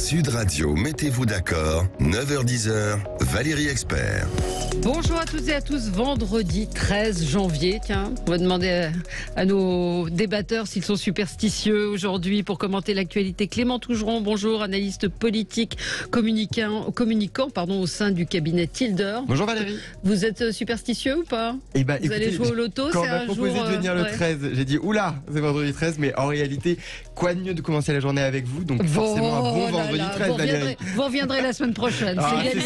Sud Radio, mettez-vous d'accord, 9h-10h, Valérie Expert. Bonjour à toutes et à tous, vendredi 13 janvier. Tiens, on va demander à nos débatteurs s'ils sont superstitieux aujourd'hui pour commenter l'actualité. Clément Tougeron, bonjour, analyste politique, communicant au sein du cabinet Tilder. Bonjour Valérie. Vous êtes superstitieux ou pas? Vous allez jouer au loto? Quand on m'a proposé de venir le 13, j'ai dit oula, c'est vendredi 13, mais en réalité, quoi de mieux de commencer la journée avec vous, donc forcément un bon vendredi 13, Valérie. Vous reviendrez la semaine prochaine, c'est gagné.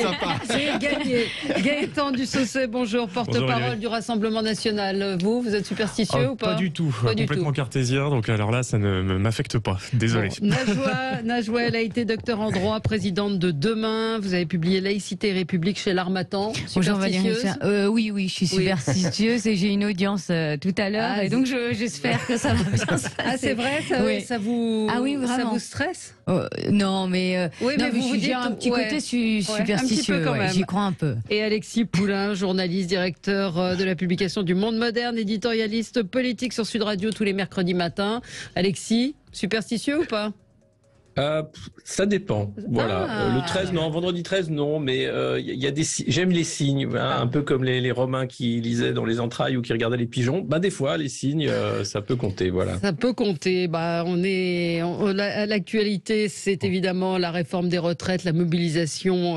C'est gagné. Gaëtan Dussaucet, bonjour, porte-parole du Rassemblement National. Vous êtes superstitieux ou pas? Pas du tout, complètement cartésien, donc alors là, ça ne m'affecte pas, désolé. Bon, Najwa, elle a été docteur en droit, présidente de Demain. Vous avez publié Laïcité et République chez l'Harmattan. Bonjour Valérie. Oui, je suis superstitieuse et j'ai une audience tout à l'heure, et donc j'espère que ça va bien se passer. Ah, c'est vrai, ça vous stresse? Non, mais vous j'ai un petit côté superstitieux, j'y crois un peu. Et Alexis Poulain, journaliste, directeur de la publication du Monde Moderne, éditorialiste politique sur Sud Radio tous les mercredis matins. Alexis, superstitieux ou pas? Ça dépend. Voilà. Le 13, non. Vendredi 13, non. Mais j'aime les signes. Un peu comme les Romains qui lisaient dans les entrailles ou qui regardaient les pigeons. Des fois, les signes, ça peut compter. Voilà. Ça peut compter. L'actualité, c'est évidemment la réforme des retraites, la mobilisation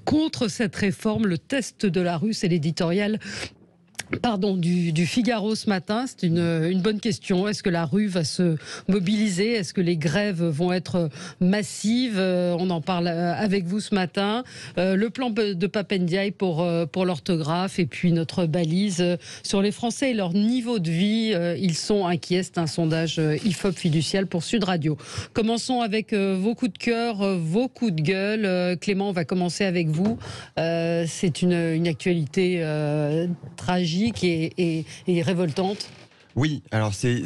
contre cette réforme, le test de la rue, c'est l'éditorial du Figaro ce matin. C'est une bonne question. Est-ce que la rue va se mobiliser? Est-ce que les grèves vont être massives? On en parle avec vous ce matin. Le plan de Pape Ndiaye pour l'orthographe, et puis notre balise sur les Français et leur niveau de vie. Ils sont inquiets. C'est un sondage IFOP fiducial pour Sud Radio. Commençons avec vos coups de cœur, vos coups de gueule. Clément, on va commencer avec vous. C'est une actualité tragique et révoltante. Oui, alors c'est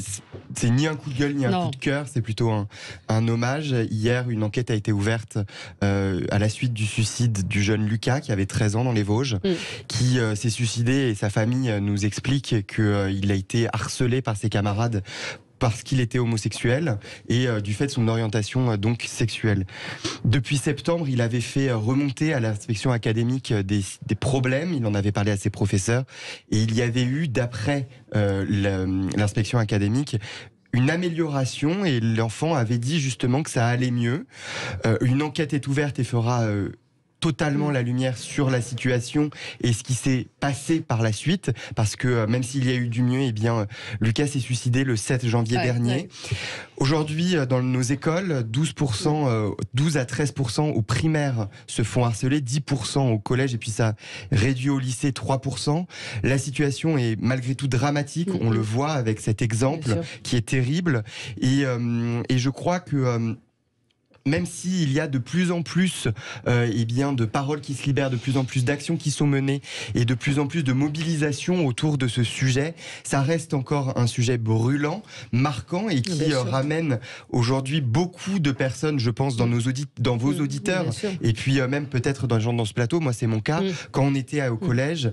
ni un coup de gueule ni un coup de cœur, c'est plutôt un hommage. Hier, une enquête a été ouverte à la suite du suicide du jeune Lucas, qui avait 13 ans dans les Vosges, qui s'est suicidé, et sa famille nous explique qu'il a été harcelé par ses camarades parce qu'il était homosexuel et du fait de son orientation donc sexuelle. Depuis septembre, il avait fait remonter à l'inspection académique des problèmes, il en avait parlé à ses professeurs, et il y avait eu, d'après l'inspection académique, une amélioration, et l'enfant avait dit justement que ça allait mieux. Une enquête est ouverte et fera totalement la lumière sur la situation et ce qui s'est passé par la suite, parce que même s'il y a eu du mieux, Lucas s'est suicidé le 7 janvier dernier. Aujourd'hui, dans nos écoles, 12 à 13% aux primaires se font harceler, 10% au collège, et puis ça réduit au lycée 3%. La situation est malgré tout dramatique, on le voit avec cet exemple qui est terrible, et je crois que même s'il y a de plus en plus de paroles qui se libèrent, de plus en plus d'actions qui sont menées et de plus en plus de mobilisation autour de ce sujet, ça reste encore un sujet brûlant, marquant, et qui ramène aujourd'hui beaucoup de personnes, je pense, dans vos auditeurs, et puis même peut-être dans les gens dans ce plateau. Moi, c'est mon cas. Quand on était au collège,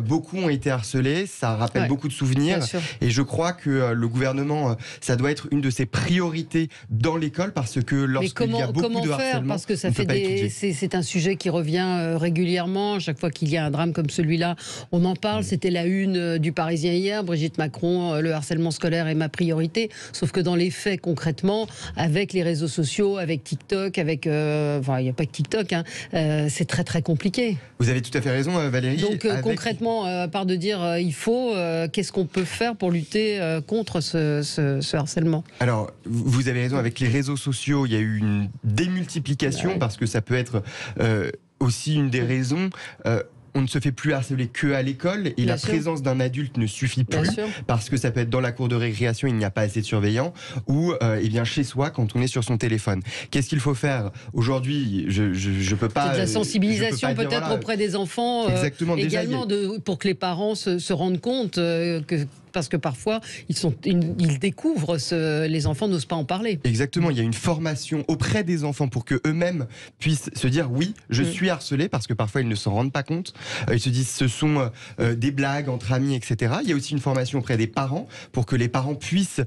beaucoup ont été harcelés, ça rappelle beaucoup de souvenirs, et je crois que le gouvernement, ça doit être une de ses priorités dans l'école, parce que comment faire, parce que c'est un sujet qui revient régulièrement. Chaque fois qu'il y a un drame comme celui-là, on en parle. C'était la une du Parisien hier. Brigitte Macron, le harcèlement scolaire est ma priorité. Sauf que dans les faits, concrètement, avec les réseaux sociaux, avec TikTok, il n'y a pas que TikTok, c'est très très compliqué. Vous avez tout à fait raison, Valérie. Donc concrètement, à part de dire qu'est-ce qu'on peut faire pour lutter contre ce harcèlement? Alors, vous avez raison, avec les réseaux sociaux, il y a eu une démultiplication, parce que ça peut être aussi une des raisons. On ne se fait plus harceler qu'à l'école, et la présence d'un adulte ne suffit plus, parce que ça peut être dans la cour de récréation, il n'y a pas assez de surveillants, ou chez soi quand on est sur son téléphone. Qu'est-ce qu'il faut faire aujourd'hui? Je peux pas. C'est de la sensibilisation peut-être auprès des enfants, également, pour que les parents se rendent compte parce que parfois ils découvrent, les enfants n'osent pas en parler. Exactement, il y a une formation auprès des enfants pour que eux-mêmes puissent se dire oui, je suis harcelé, parce que parfois ils ne s'en rendent pas compte. Ils se disent ce sont des blagues entre amis, etc. Il y a aussi une formation auprès des parents pour que les parents puissent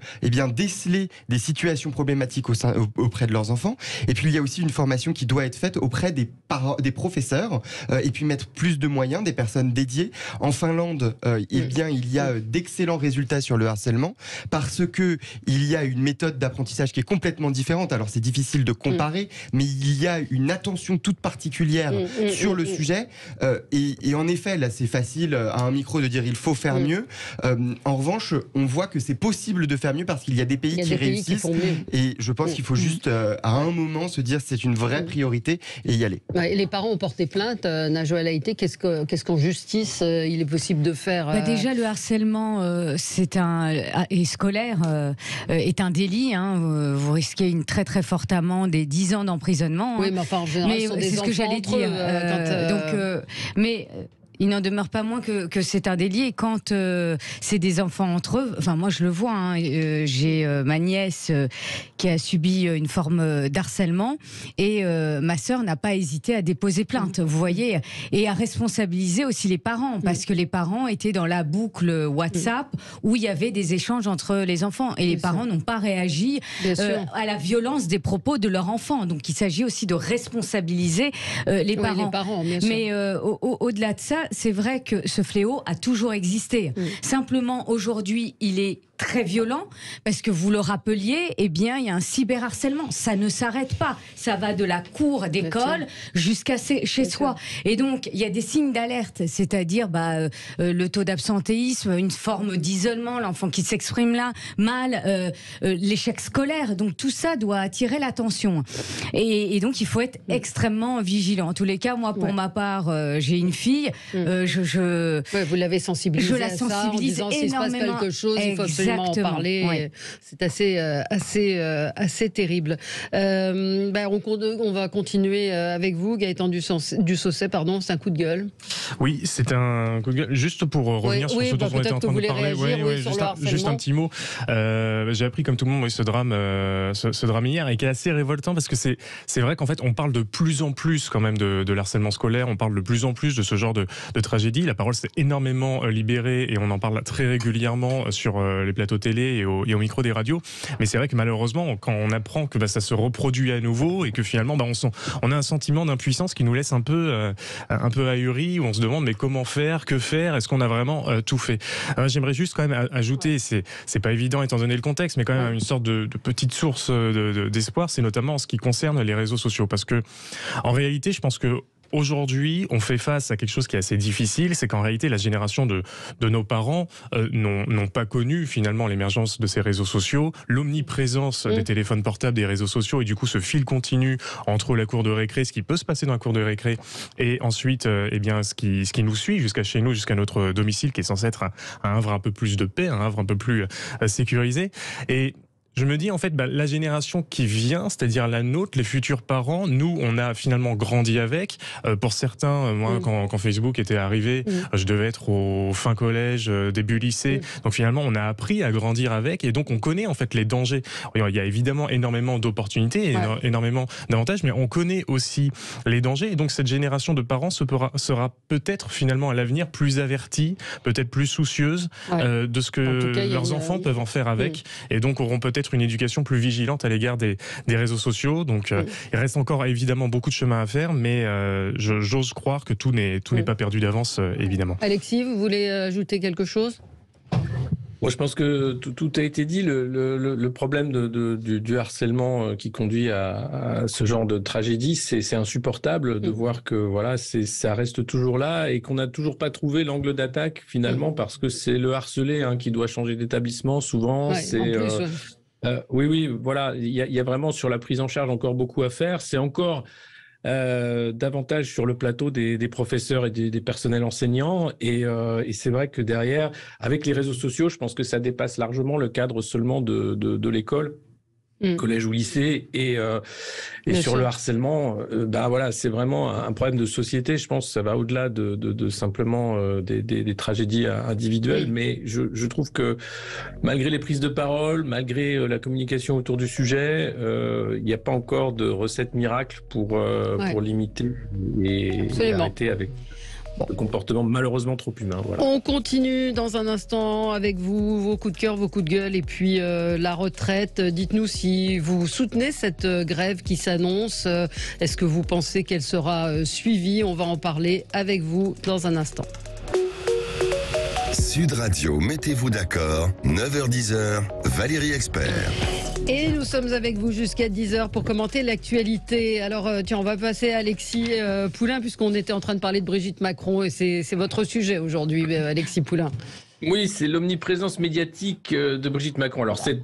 déceler des situations problématiques auprès de leurs enfants. Et puis il y a aussi une formation qui doit être faite auprès des parents, des professeurs, et puis mettre plus de moyens, des personnes dédiées. En Finlande, il y a d'excellents résultats sur le harcèlement, parce que il y a une méthode d'apprentissage qui est complètement différente. Alors c'est difficile de comparer, mais il y a une attention toute particulière sur le sujet. Et en effet, là c'est facile à un micro de dire il faut faire mieux. En revanche, on voit que c'est possible de faire mieux parce qu'il y a des pays qui réussissent. Et je pense qu'il faut juste à un moment se dire c'est une vraie priorité et y aller. Et les parents ont porté plainte. Najwa El Haïty, qu'est-ce qu'en justice il est possible de faire Déjà, le harcèlement et scolaire est un délit. Vous risquez une très très forte amende et 10 ans d'emprisonnement. Oui, mais enfin en général, c'est ce que j'allais dire. Il n'en demeure pas moins que c'est un délit, et quand c'est des enfants entre eux, enfin moi je le vois, j'ai ma nièce qui a subi une forme d'harcèlement, et ma sœur n'a pas hésité à déposer plainte, vous voyez, et à responsabiliser aussi les parents, parce que les parents étaient dans la boucle WhatsApp où il y avait des échanges entre les enfants, et les parents n'ont pas réagi à la violence des propos de leur enfant. Donc il s'agit aussi de responsabiliser les parents. Bien sûr. Mais au-delà de ça, c'est vrai que ce fléau a toujours existé. Simplement, aujourd'hui, il est très violent, parce que vous le rappeliez, il y a un cyberharcèlement. Ça ne s'arrête pas. Ça va de la cour d'école jusqu'à chez soi. Et donc, il y a des signes d'alerte, c'est-à-dire le taux d'absentéisme, une forme d'isolement, l'enfant qui s'exprime là mal, l'échec scolaire. Donc, tout ça doit attirer l'attention. Et donc, il faut être extrêmement vigilant. En tous les cas, moi, pour ma part, j'ai une fille. Vous l'avez sensibilisée je la sensibilise en disant, s'il se passe quelque chose, il faut absolument en parler. Ouais. C'est assez terrible. On va continuer avec vous, Gaëtan Dussosset, pardon, c'est un coup de gueule. Oui, c'est un coup de gueule. Juste pour revenir sur ce dont on était en train de parler, juste un petit mot. J'ai appris comme tout le monde ce drame hier, et qui est assez révoltant, parce que c'est vrai qu'en fait on parle de plus en plus quand même de l'harcèlement scolaire, on parle de plus en plus de ce genre de tragédie. La parole s'est énormément libérée, et on en parle très régulièrement sur les plateaux télé et au micro des radios. Mais c'est vrai que malheureusement, quand on apprend que ça se reproduit à nouveau, et que finalement on a un sentiment d'impuissance qui nous laisse un peu ahuri, où on se demande mais comment faire, que faire, est-ce qu'on a vraiment tout fait. J'aimerais juste quand même ajouter, c'est pas évident étant donné le contexte, mais quand même une sorte de petite source d'espoir, c'est notamment en ce qui concerne les réseaux sociaux, parce que en réalité, je pense que aujourd'hui, on fait face à quelque chose qui est assez difficile, c'est qu'en réalité, la génération de nos parents n'ont pas connu finalement l'émergence de ces réseaux sociaux, l'omniprésence des téléphones portables, des réseaux sociaux, et du coup ce fil continu entre la cour de récré, ce qui peut se passer dans la cour de récré, et ensuite ce qui nous suit jusqu'à chez nous, jusqu'à notre domicile, qui est censé être un havre un peu plus de paix, un havre un peu plus sécurisé. Et je me dis, en fait, la génération qui vient, c'est-à-dire la nôtre, les futurs parents, nous, on a finalement grandi avec. Pour certains, moi, quand Facebook était arrivé, je devais être au fin collège, début lycée. Donc finalement, on a appris à grandir avec, et donc on connaît en fait les dangers. Il y a évidemment énormément d'opportunités, énormément d'avantages, mais on connaît aussi les dangers. Et donc cette génération de parents sera peut-être finalement à l'avenir plus avertie, peut-être plus soucieuse de ce que leurs enfants peuvent en faire avec, et donc auront peut-être une éducation plus vigilante à l'égard des réseaux sociaux. Donc il reste encore évidemment beaucoup de chemin à faire, mais j'ose croire que tout n'est pas perdu d'avance, évidemment. Alexis, vous voulez ajouter quelque chose ? Moi, je pense que tout a été dit. Le problème du harcèlement qui conduit à ce genre de tragédie, c'est insupportable de voir que ça reste toujours là, et qu'on n'a toujours pas trouvé l'angle d'attaque finalement, parce que c'est le harcelé qui doit changer d'établissement souvent. Oui, voilà, il y a vraiment sur la prise en charge encore beaucoup à faire. C'est encore davantage sur le plateau des professeurs et des personnels enseignants, et c'est vrai que derrière, avec les réseaux sociaux, je pense que ça dépasse largement le cadre seulement de l'école. collège ou lycée, et sur le harcèlement, voilà, c'est vraiment un problème de société. Je pense que ça va au-delà de simplement des tragédies individuelles, mais je trouve que malgré les prises de parole, malgré la communication autour du sujet, il n'y a pas encore de recette miracle pour limiter et arrêter avec le comportement malheureusement trop humain. Voilà. On continue dans un instant avec vous, vos coups de cœur, vos coups de gueule, et puis la retraite. Dites-nous si vous soutenez cette grève qui s'annonce. Est-ce que vous pensez qu'elle sera suivie? On va en parler avec vous dans un instant. Sud Radio, mettez-vous d'accord, 9h-10h, Valérie Expert. Et nous sommes avec vous jusqu'à 10h pour commenter l'actualité. Alors, tiens, on va passer à Alexis Poulain, puisqu'on était en train de parler de Brigitte Macron, et c'est votre sujet aujourd'hui, Alexis Poulain. Oui, c'est l'omniprésence médiatique de Brigitte Macron. Alors, c'est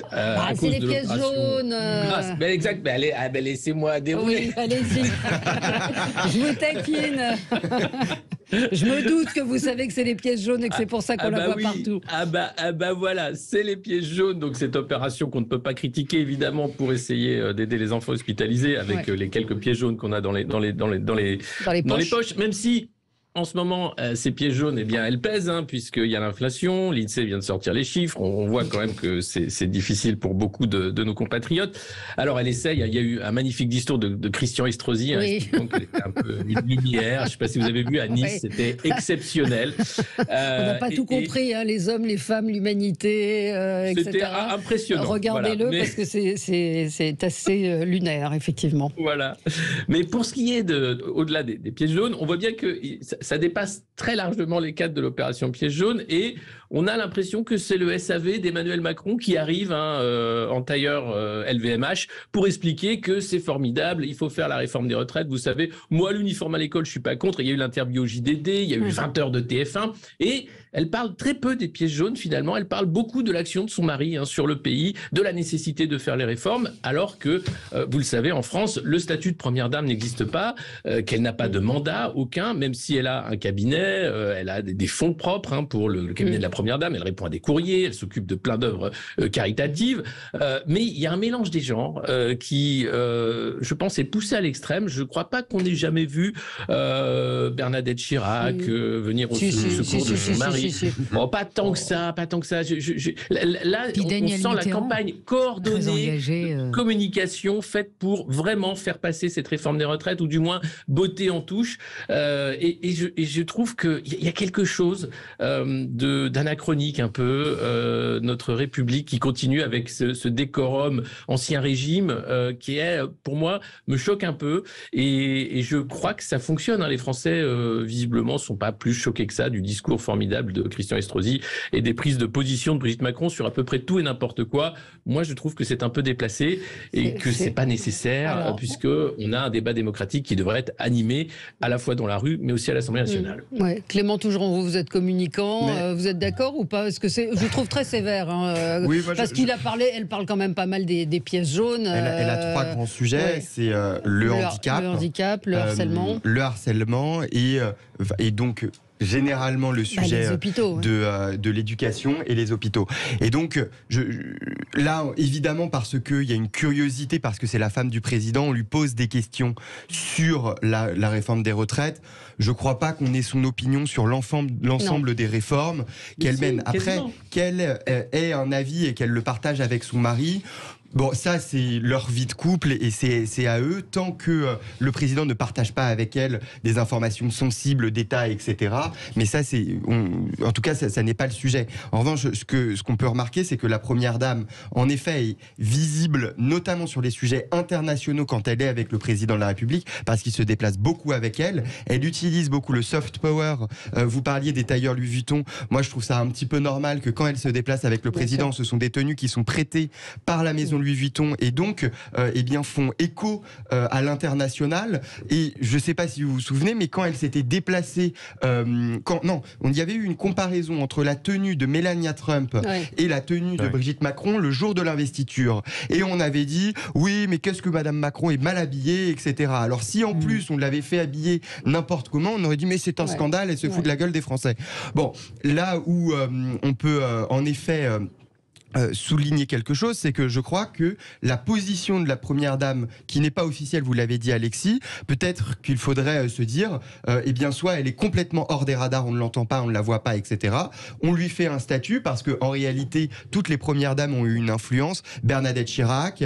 les pièces jaunes. Ben, exact. Laissez-moi dérouler. Oui, allez-y. Je vous taquine. Je me doute que vous savez que c'est les pièces jaunes et que c'est pour ça qu'on la voit partout. Voilà, c'est les pièces jaunes. Donc, cette opération qu'on ne peut pas critiquer, évidemment, pour essayer d'aider les enfants hospitalisés avec les quelques pièces jaunes qu'on a dans les poches. Même si, en ce moment, ces pièces jaunes, eh bien, elles pèsent, puisqu'il y a l'inflation. L'INSEE vient de sortir les chiffres. On voit quand même que c'est difficile pour beaucoup de nos compatriotes. Alors, elle essaye. Il y a eu un magnifique discours de Christian Estrosi, expliquant qu'elle était un peu une lumière. Je ne sais pas si vous avez vu à Nice, c'était exceptionnel. On n'a pas tout compris, les hommes, les femmes, l'humanité, etc. C'était impressionnant. Regardez-le, parce que c'est assez lunaire, effectivement. Voilà. Mais pour ce qui est au-delà des pièces jaunes, on voit bien que ça dépasse très largement les cadres de l'opération pièce jaune, et on a l'impression que c'est le SAV d'Emmanuel Macron qui arrive en tailleur LVMH pour expliquer que c'est formidable, il faut faire la réforme des retraites. Vous savez, moi, l'uniforme à l'école, je suis pas contre. Il y a eu l'interview au JDD, il y a eu 20 heures de TF1, et elle parle très peu des pièces jaunes finalement. Elle parle beaucoup de l'action de son mari sur le pays, de la nécessité de faire les réformes, alors que, vous le savez, en France, le statut de première dame n'existe pas, qu'elle n'a pas de mandat aucun, même si elle a un cabinet, elle a des fonds propres pour le cabinet de la première dame, elle répond à des courriers, elle s'occupe de plein d'œuvres caritatives, mais il y a un mélange des genres qui, je pense, est poussé à l'extrême. Je ne crois pas qu'on ait jamais vu Bernadette Chirac venir au secours de son mari. Bon, pas tant que ça. Là, on sent la campagne coordonnée de communication faite pour vraiment faire passer cette réforme des retraites, ou du moins botter en touche. Et je trouve qu'il y a quelque chose d'anachronique un peu, notre République qui continue avec ce décorum ancien régime qui est, pour moi, me choque un peu, et je crois que ça fonctionne. Les Français, visiblement, ne sont pas plus choqués que ça du discours formidable de Christian Estrosi et des prises de position de Brigitte Macron sur à peu près tout et n'importe quoi. Moi, je trouve que c'est un peu déplacé et que c'est pas nécessaire, puisque on a un débat démocratique qui devrait être animé à la fois dans la rue, mais aussi à l'Assemblée nationale. Ouais. Clément Tougeron, vous êtes communicant, vous êtes d'accord ou pas? Parce que je vous trouve très sévère, parce qu'il a parlé, elle parle quand même pas mal des pièces jaunes. Elle a trois grands sujets, c'est le handicap, le harcèlement, et donc généralement le sujet de l'éducation et les hôpitaux. Et donc, là, évidemment, parce qu'il y a une curiosité, parce que c'est la femme du président, on lui pose des questions sur la réforme des retraites. Je ne crois pas qu'on ait son opinion sur l'ensemble des réformes qu'elle mène. Après, qu'elle ait un avis et qu'elle le partage avec son mari, bon, ça, c'est leur vie de couple et c'est à eux. Tant que le président ne partage pas avec elle des informations sensibles d'État, etc. Mais ça, en tout cas, ça n'est pas le sujet. En revanche, ce qu'on peut remarquer, c'est que la première dame, en effet, est visible, notamment sur les sujets internationaux quand elle est avec le président de la République, parce qu'il se déplace beaucoup avec elle. Elle utilise beaucoup le soft power. Vous parliez des tailleurs Louis Vuitton. Moi, je trouve ça un petit peu normal que quand elle se déplace avec le président, ce sont des tenues qui sont prêtées par la maison Louis Vuitton et donc font écho à l'international. Et je ne sais pas si vous vous souvenez, mais quand elle s'était déplacée, il y avait eu une comparaison entre la tenue de Melania Trump et la tenue de Brigitte Macron le jour de l'investiture. Et on avait dit, oui, mais qu'est-ce que Madame Macron est mal habillée, etc. Alors si en plus on l'avait fait habiller n'importe comment, on aurait dit, mais c'est un scandale, elle se fout de la gueule des Français. Bon, là où on peut en effet souligner quelque chose, c'est que je crois que la position de la première dame, qui n'est pas officielle, vous l'avez dit Alexis, peut-être qu'il faudrait se dire, eh bien soit elle est complètement hors des radars, on ne l'entend pas, on ne la voit pas, etc. On lui fait un statut parce que en réalité, toutes les premières dames ont eu une influence. Bernadette Chirac,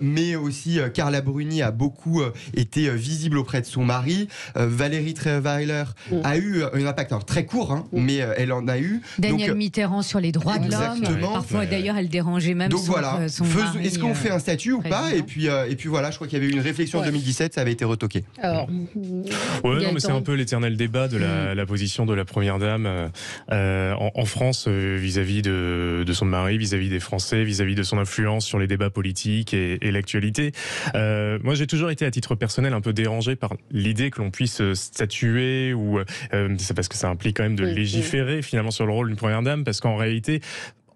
mais aussi Carla Bruni a beaucoup été visible auprès de son mari. Valérie Trierweiler a eu un impact, alors très court, mais elle en a eu. Danielle Mitterrand sur les droits de l'homme. Parfois, d'ailleurs, elle dérangeait même son mari. Est-ce qu'on fait un statut ou pas ? Et puis voilà, je crois qu'il y avait eu une réflexion en 2017, ça avait été retoqué. Alors, mais c'est un peu l'éternel débat de la position de la première dame en France vis-à-vis de son mari, vis-à-vis des Français, vis-à-vis de son influence sur les débats politiques et l'actualité. Moi, j'ai toujours été, à titre personnel, un peu dérangé par l'idée que l'on puisse statuer ou c'est parce que ça implique quand même de légiférer finalement sur le rôle d'une première dame, parce qu'en réalité,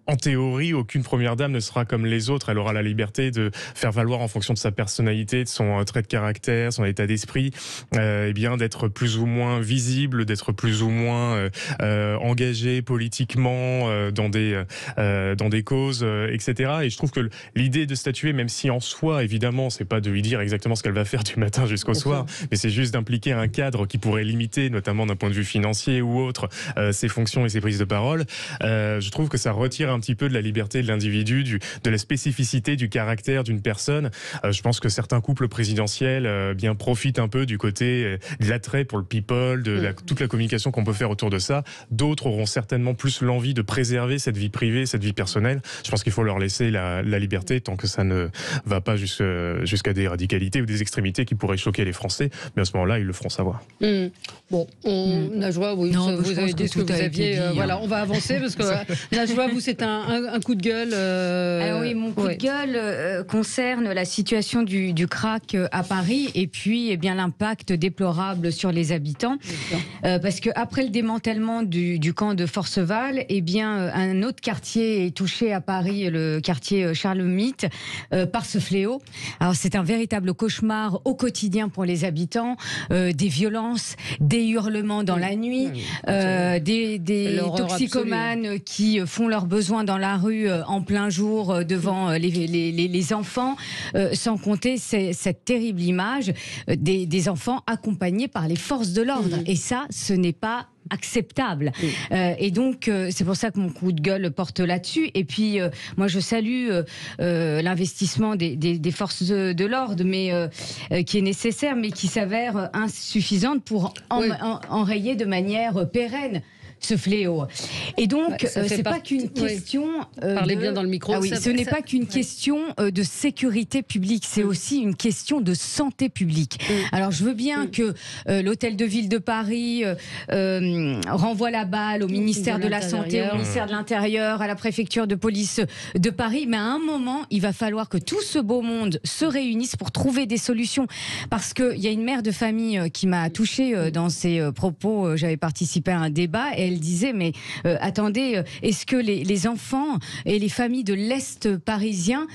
en théorie, aucune première dame ne sera comme les autres. Elle aura la liberté de faire valoir en fonction de sa personnalité, de son trait de caractère, son état d'esprit, bien d'être plus ou moins visible, d'être plus ou moins engagée politiquement dans des causes, etc. Et je trouve que l'idée de statuer, même si en soi, évidemment, c'est pas de lui dire exactement ce qu'elle va faire du matin jusqu'au soir, mais c'est juste d'impliquer un cadre qui pourrait limiter, notamment d'un point de vue financier ou autre, ses fonctions et ses prises de parole. Je trouve que ça retire un petit peu de la liberté de l'individu, de la spécificité du caractère d'une personne. Je pense que certains couples présidentiels bien profitent un peu du côté de l'attrait pour le people, toute la communication qu'on peut faire autour de ça. D'autres auront certainement plus l'envie de préserver cette vie privée, cette vie personnelle. Je pense qu'il faut leur laisser la liberté tant que ça ne va pas jusqu'à des radicalités ou des extrémités qui pourraient choquer les Français. Mais à ce moment-là, ils le feront savoir. Bon, Najwa, vous avez dit ce que vous aviez. Voilà, on va avancer parce que Najwa, vous, c'est un coup de gueule. Alors oui, mon coup de gueule concerne la situation du crack à Paris et puis l'impact déplorable sur les habitants. Parce qu'après le démantèlement du camp de Forceval, un autre quartier est touché à Paris, le quartier Charles-Mite, par ce fléau. Alors c'est un véritable cauchemar au quotidien pour les habitants, des violences, des hurlements dans la nuit, des toxicomanes qui font leurs besoins dans la rue en plein jour devant les enfants, sans compter cette terrible image des enfants accompagnés par les forces de l'ordre. Et ça, ce n'est pas acceptable. Et donc, c'est pour ça que mon coup de gueule porte là-dessus. Et puis, moi, je salue l'investissement des forces de l'ordre, mais qui est nécessaire, mais qui s'avère insuffisante pour enrayer de manière pérenne ce fléau. Et donc, c'est pas qu'une question. Parlez bien dans le micro. Ce n'est pas qu'une question de sécurité publique, c'est aussi une question de santé publique. Alors, je veux bien que l'hôtel de ville de Paris renvoie la balle au ministère de la Santé, au ministère de l'Intérieur, à la préfecture de police de Paris, mais à un moment, il va falloir que tout ce beau monde se réunisse pour trouver des solutions. Parce qu'il y a une mère de famille qui m'a touchée dans ses propos. J'avais participé à un débat et elle disait, mais attendez, est-ce que les enfants et les familles de l'Est parisien,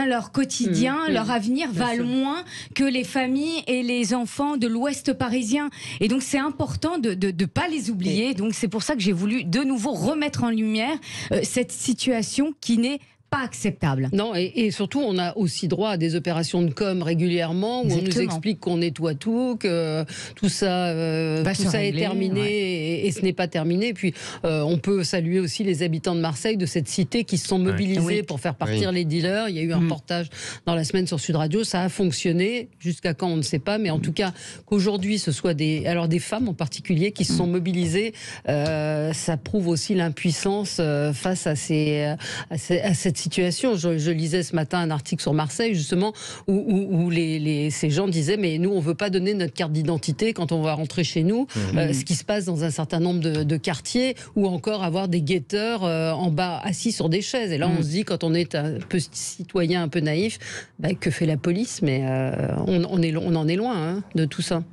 leur quotidien, leur avenir valent moins que les familles et les enfants de l'Ouest parisien? Et donc c'est important de ne pas les oublier. Donc c'est pour ça que j'ai voulu de nouveau remettre en lumière cette situation qui n'est pas acceptable. Non, et surtout, on a aussi droit à des opérations de com régulièrement où on nous explique qu'on nettoie tout, que tout ça est terminé et ce n'est pas terminé. Et puis, on peut saluer aussi les habitants de Marseille, de cette cité, qui se sont mobilisés pour faire partir les dealers. Il y a eu un reportage dans la semaine sur Sud Radio. Ça a fonctionné. Jusqu'à quand, on ne sait pas. Mais en tout cas, qu'aujourd'hui, ce soit des femmes en particulier qui se sont mobilisées, ça prouve aussi l'impuissance face à cette situation. Je lisais ce matin un article sur Marseille, justement, où ces gens disaient, mais nous, on ne veut pas donner notre carte d'identité quand on va rentrer chez nous, ce qui se passe dans un certain nombre de quartiers, ou encore avoir des guetteurs en bas, assis sur des chaises. Et là, on se dit, quand on est un peu citoyen, un peu naïf, que fait la police? Mais on en est loin de tout ça.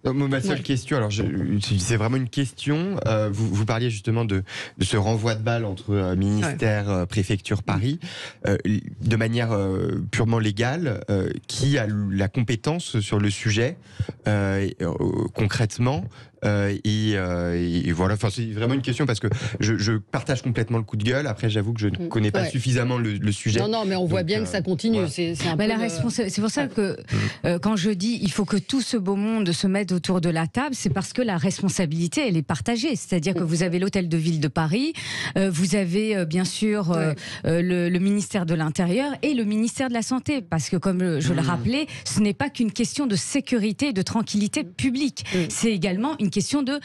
Ma seule question, alors c'est vraiment une question. Vous parliez justement de ce renvoi de balle entre ministère, préfecture, Paris, de manière purement légale. Qui a la compétence sur le sujet concrètement? et voilà, enfin, c'est vraiment une question parce que je partage complètement le coup de gueule. Après, j'avoue que je ne connais pas suffisamment le sujet. Non, mais on voit bien que ça continue. Voilà. C'est pour ça que quand je dis il faut que tout ce beau monde se mette autour de la table, c'est parce que la responsabilité, elle est partagée. C'est-à-dire que vous avez l'hôtel de ville de Paris, vous avez bien sûr le ministère de l'Intérieur et le ministère de la Santé. Parce que comme je le rappelais, ce n'est pas qu'une question de sécurité et de tranquillité publique. C'est également une question de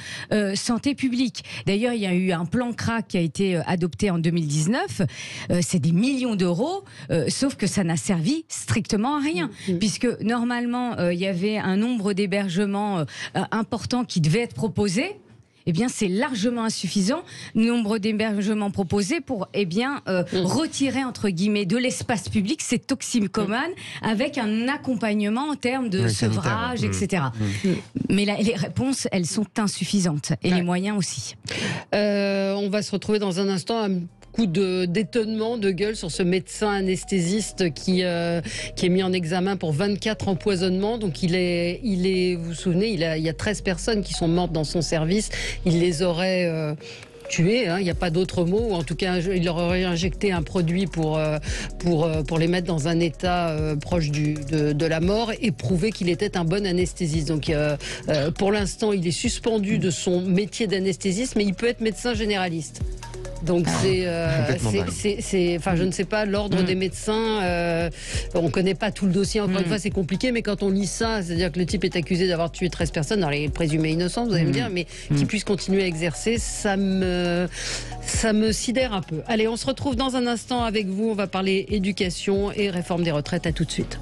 santé publique. D'ailleurs, il y a eu un plan CRAC qui a été adopté en 2019. C'est des millions d'euros, sauf que ça n'a servi strictement à rien. Puisque normalement, il y avait un nombre d'hébergements important qui devait être proposé. Eh bien, c'est largement insuffisant, le nombre d'hébergements proposés pour retirer, entre guillemets, de l'espace public ces toxicomanes avec un accompagnement en termes de sevrage, etc. Mais les réponses, elles sont insuffisantes et les moyens aussi. On va se retrouver dans un instant d'étonnement, de gueule sur ce médecin anesthésiste qui est mis en examen pour 24 empoisonnements. Donc vous vous souvenez, il y a 13 personnes qui sont mortes dans son service. Il les aurait tués, il n'y a pas d'autre mot, ou en tout cas il leur aurait injecté un produit pour les mettre dans un état proche de la mort et prouver qu'il était un bon anesthésiste. Donc pour l'instant il est suspendu de son métier d'anesthésiste, mais il peut être médecin généraliste. Donc je ne sais pas, l'ordre des médecins, on ne connaît pas tout le dossier, encore une fois c'est compliqué, mais quand on lit ça, c'est-à-dire que le type est accusé d'avoir tué 13 personnes, alors il est présumé innocent, vous allez me dire, mais qu'il puisse continuer à exercer, ça me sidère un peu. Allez, on se retrouve dans un instant avec vous, on va parler éducation et réforme des retraites, à tout de suite.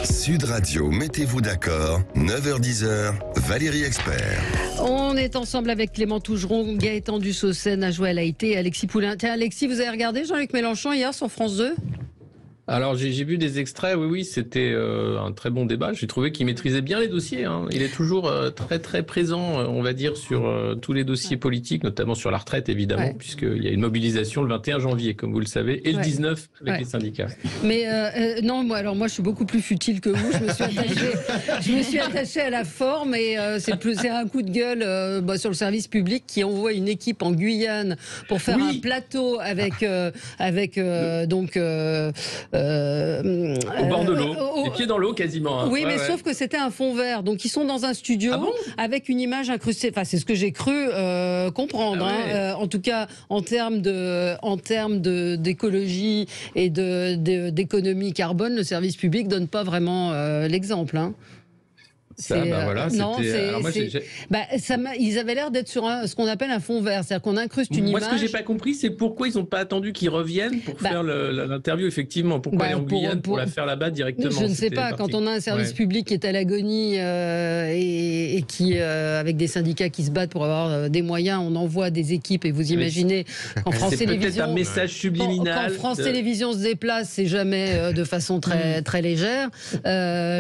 Sud Radio, mettez-vous d'accord, 9h-10h, Valérie Expert. On est ensemble avec Clément Tougeron, Gaëtan Dussaucet, Najouel Haïté et Alexis Poulain. Tiens, Alexis, vous avez regardé Jean-Luc Mélenchon hier sur France 2 ? Alors j'ai vu des extraits, oui, c'était un très bon débat. J'ai trouvé qu'il maîtrisait bien les dossiers. Il est toujours très très présent, on va dire, sur tous les dossiers politiques, notamment sur la retraite évidemment, puisqu'il y a une mobilisation le 21 janvier, comme vous le savez, et le 19 avec les syndicats. Mais non, moi je suis beaucoup plus futile que vous. Je me suis attachée à la forme et c'est un coup de gueule sur le service public qui envoie une équipe en Guyane pour faire un plateau avec au bord de l'eau, les pieds dans l'eau quasiment. Oui, mais sauf que c'était un fond vert. Donc ils sont dans un studio avec une image incrustée. Enfin, c'est ce que j'ai cru comprendre. En tout cas, en termes d'écologie et d'économie carbone, le service public donne pas vraiment l'exemple. Ils avaient l'air d'être sur ce qu'on appelle un fond vert, c'est-à-dire qu'on incruste une image. Moi, ce que j'ai pas compris, c'est pourquoi ils n'ont pas attendu qu'ils reviennent pour faire l'interview, effectivement. Pourquoi aller en Guyane pour la faire là-bas directement? Je ne sais pas, quand on a un service public qui est à l'agonie et qui, avec des syndicats qui se battent pour avoir des moyens, on envoie des équipes et vous imaginez quand France Télévisions... C'est peut-être un message subliminal. Quand France Télévisions se déplace, c'est jamais de façon très, très légère.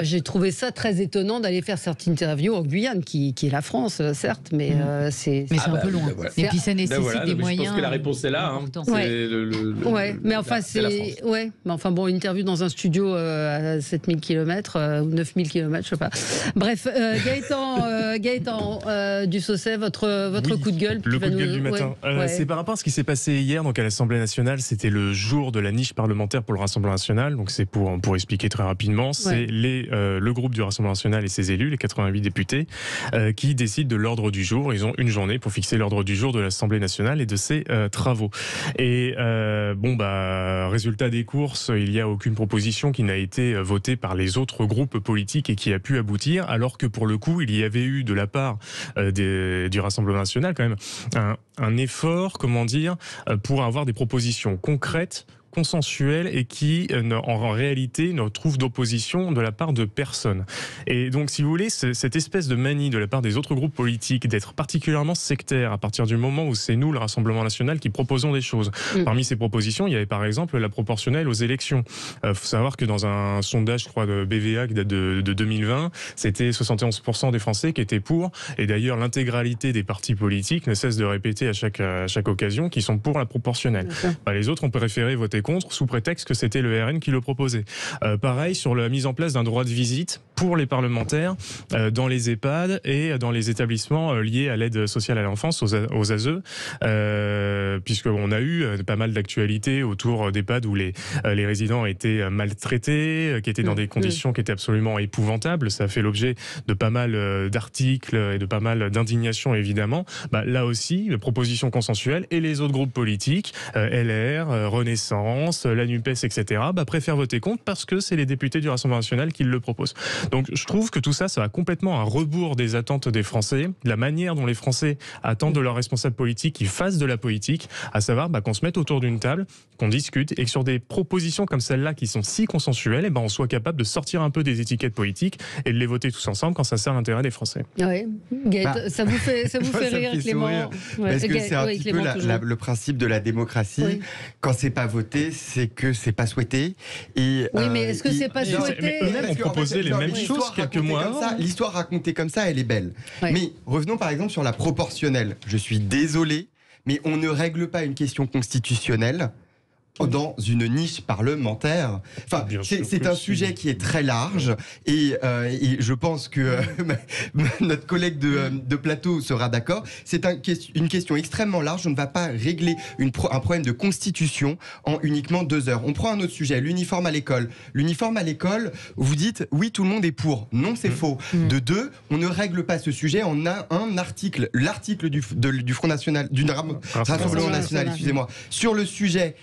J'ai trouvé ça très étonnant d'aller faire cette interview en Guyane, qui est la France, certes, mais c'est un peu loin. Et puis ça nécessite des moyens. Je pense que la réponse est là. Mais enfin bon, une interview dans un studio à 7000 km ou 9000 km, je sais pas. Bref, Gaëtan Dussaucet, votre coup de gueule. Le coup de gueule du matin. C'est par rapport à ce qui s'est passé hier donc à l'Assemblée nationale. C'était le jour de la niche parlementaire pour le Rassemblement national. Donc c'est pour expliquer très rapidement, c'est le groupe du Rassemblement national et ses élus, les 88 députés, qui décident de l'ordre du jour. Ils ont une journée pour fixer l'ordre du jour de l'Assemblée nationale et de ses travaux. Et résultat des courses, il n'y a aucune proposition qui n'a été votée par les autres groupes politiques et qui a pu aboutir, alors que pour le coup, il y avait eu de la part du Rassemblement national quand même un effort, pour avoir des propositions concrètes, consensuel et qui, en réalité, ne trouve d'opposition de la part de personne. Et donc, si vous voulez, cette espèce de manie de la part des autres groupes politiques d'être particulièrement sectaire à partir du moment où c'est nous, le Rassemblement national, qui proposons des choses. Parmi ces propositions, il y avait par exemple la proportionnelle aux élections. Faut savoir que dans un sondage, je crois, de BVA qui date de 2020, c'était 71% des Français qui étaient pour. Et d'ailleurs, l'intégralité des partis politiques ne cesse de répéter à chaque occasion qu'ils sont pour la proportionnelle. Les autres ont préféré voter contre sous prétexte que c'était le RN qui le proposait. Pareil sur la mise en place d'un droit de visite pour les parlementaires dans les EHPAD et dans les établissements liés à l'aide sociale à l'enfance, aux ASE, puisqu'on a eu pas mal d'actualités autour d'EHPAD où les résidents étaient maltraités, qui étaient dans des conditions qui étaient absolument épouvantables. Ça a fait l'objet de pas mal d'articles et de pas mal d'indignation, évidemment. Là aussi, proposition consensuelle, et les autres groupes politiques, LR, Renaissance, la NUPES, etc., préfèrent voter contre parce que c'est les députés du Rassemblement national qui le proposent. Donc je trouve que tout ça, ça va complètement à rebours des attentes des Français, la manière dont les Français attendent de leurs responsables politiques qu'ils fassent de la politique, à savoir qu'on se mette autour d'une table, qu'on discute, et que sur des propositions comme celle-là qui sont si consensuelles, on soit capable de sortir un peu des étiquettes politiques et de les voter tous ensemble quand ça sert l'intérêt des Français. Oui, ça vous fait rire, Clément? Parce que c'est un petit peu le principe de la démocratie. Oui. Quand c'est pas voté, c'est que c'est pas souhaité. Et, oui, mais est-ce que c'est pas souhaité? Eux-mêmes ont proposé les mêmes choses quelques mois avant. L'histoire racontée comme ça, elle est belle. Ouais. Mais revenons par exemple sur la proportionnelle. Je suis désolé, mais on ne règle pas une question constitutionnelle dans une niche parlementaire. Enfin, c'est un sujet qui est très large et je pense que notre collègue de plateau sera d'accord. C'est une question extrêmement large. On ne va pas régler un problème de constitution en uniquement 2 heures. On prend un autre sujet, l'uniforme à l'école. L'uniforme à l'école, vous dites, oui, tout le monde est pour. Non, c'est faux. De 2, on ne règle pas ce sujet en un article, l'article du Front National, du Rassemblement National, excusez-moi, sur le sujet